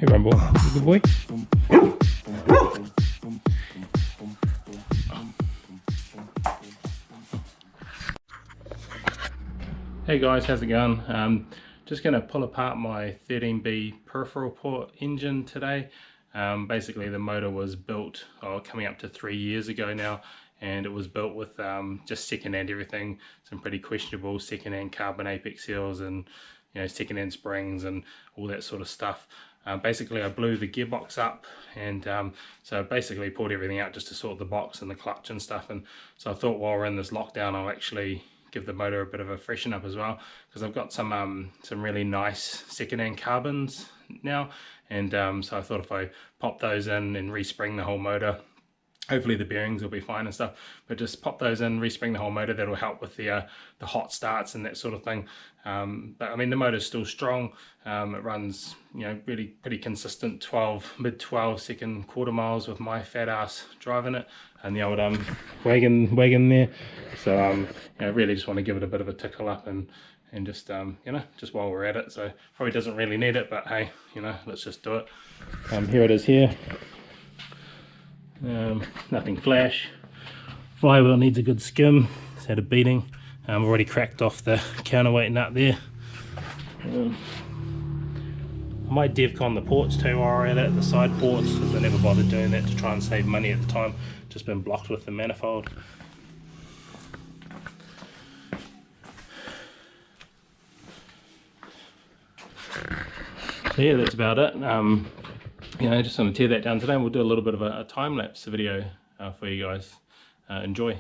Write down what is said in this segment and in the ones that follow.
Hey Rumble, you good boy? Hey guys, how's it going? Just going to pull apart my 13B peripheral port engine today. Basically the motor was built coming up to 3 years ago now, and it was built with just second-hand everything, some pretty questionable second-hand carbon apex seals and second-hand springs and all that sort of stuff. Basically I blew the gearbox up, and so I basically pulled everything out just to sort the box and the clutch and stuff, and so I thought while we're in this lockdown I'll actually give the motor a bit of a freshen up as well, because I've got some really nice second-hand carbons now, and so I thought if I pop those in and respring the whole motor, hopefully the bearings will be fine and stuff, but just pop those in, respring the whole motor, that'll help with the hot starts and that sort of thing. But I mean the motor's still strong. It runs really pretty consistent mid 12 second quarter miles with my fat ass driving it, and the old wagon there. So I really just want to give it a bit of a tickle up and just just while we're at it. So probably doesn't really need it, but hey, let's just do it. Here it is here. Nothing flash. Flywheel needs a good skim. It's had a beating. I've already cracked off the counterweight nut there. I might DevCon the ports too while we're at it, the side ports, because I never bothered doing that to try and save money at the time. Just been blocked with the manifold. So yeah, that's about it. I just want to tear that down today, and we'll do a little bit of a time-lapse video for you guys. Enjoy.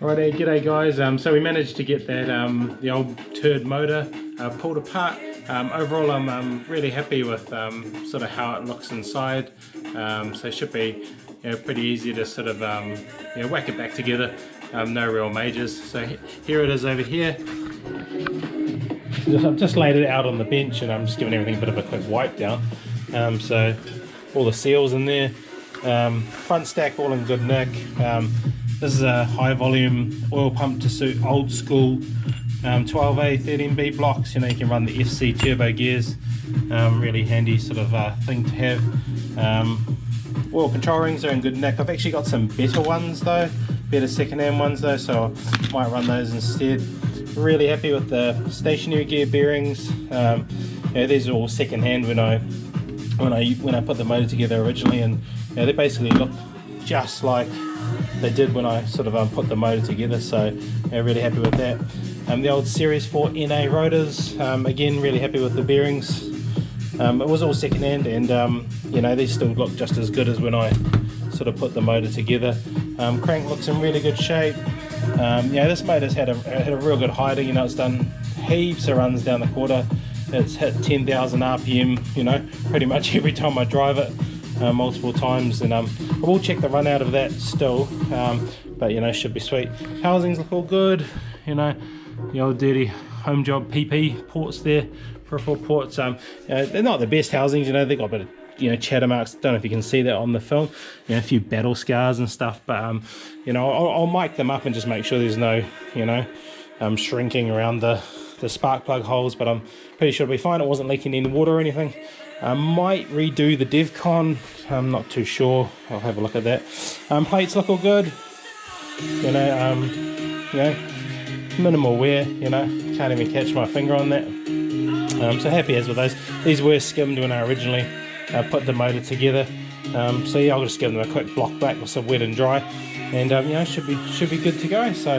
Righty, g'day guys. So we managed to get that the old turd motor pulled apart. Overall, I'm really happy with sort of how it looks inside. So it should be pretty easy to sort of whack it back together. No real majors. So here it is over here. I've just laid it out on the bench and I'm just giving everything a bit of a quick wipe down. So all the seals in there. Front stack all in good nick. This is a high volume oil pump to suit old school 12A 13B blocks. You can run the FC turbo gears. Really handy sort of thing to have. Oil control rings are in good nick. I've actually got some better ones though, better second-hand ones though, so I might run those instead. Really happy with the stationary gear bearings. These are all second-hand when I put the motor together originally, and they basically look just like they did when I sort of put the motor together, so really happy with that. The old Series 4 NA rotors, again really happy with the bearings. It was all second-hand, and these still look just as good as when I sort of put the motor together. Crank looks in really good shape. This motor's had a real good hiding. It's done heaps of runs down the quarter. It's hit 10,000 RPM, pretty much every time I drive it, multiple times, and I will check the run out of that still, but should be sweet. Housings look all good, the old dirty home job PP ports there, peripheral ports. They're not the best housings, they've got a bit of chatter marks. Don't know if you can see that on the film, a few battle scars and stuff, but I'll mic them up and just make sure there's no shrinking around the spark plug holes, but I'm pretty sure it'll be fine. It wasn't leaking any water or anything. I might redo the DevCon, I'm not too sure. I'll have a look at that. Plates look all good, minimal wear, can't even catch my finger on that. So happy as with those. These were skimmed when I originally put the motor together, so yeah, I'll just give them a quick block back with some wet and dry, and should be good to go. So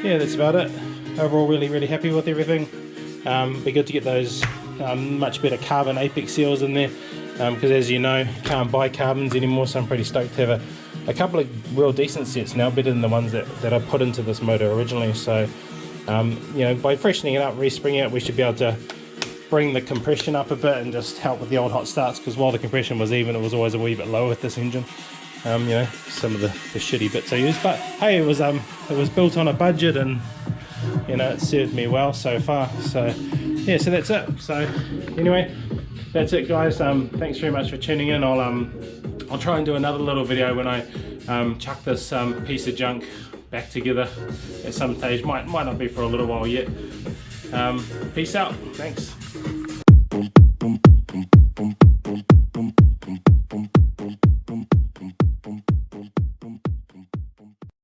yeah, that's about it. Overall, really happy with everything. Be good to get those much better carbon apex seals in there, because as you know, can't buy carbons anymore, so I'm pretty stoked to have a couple of real decent sets now, better than the ones that I put into this motor originally. So by freshening it up, respringing it, we should be able to bring the compression up a bit and just help with the old hot starts, because while the compression was even, it was always a wee bit low with this engine. Some of the shitty bits I used, but hey, it was built on a budget, and it served me well so far. So yeah, so that's it. So anyway, that's it guys. Thanks very much for tuning in. I'll try and do another little video when I chuck this piece of junk back together at some stage. Might not be for a little while yet. Peace out. Thanks.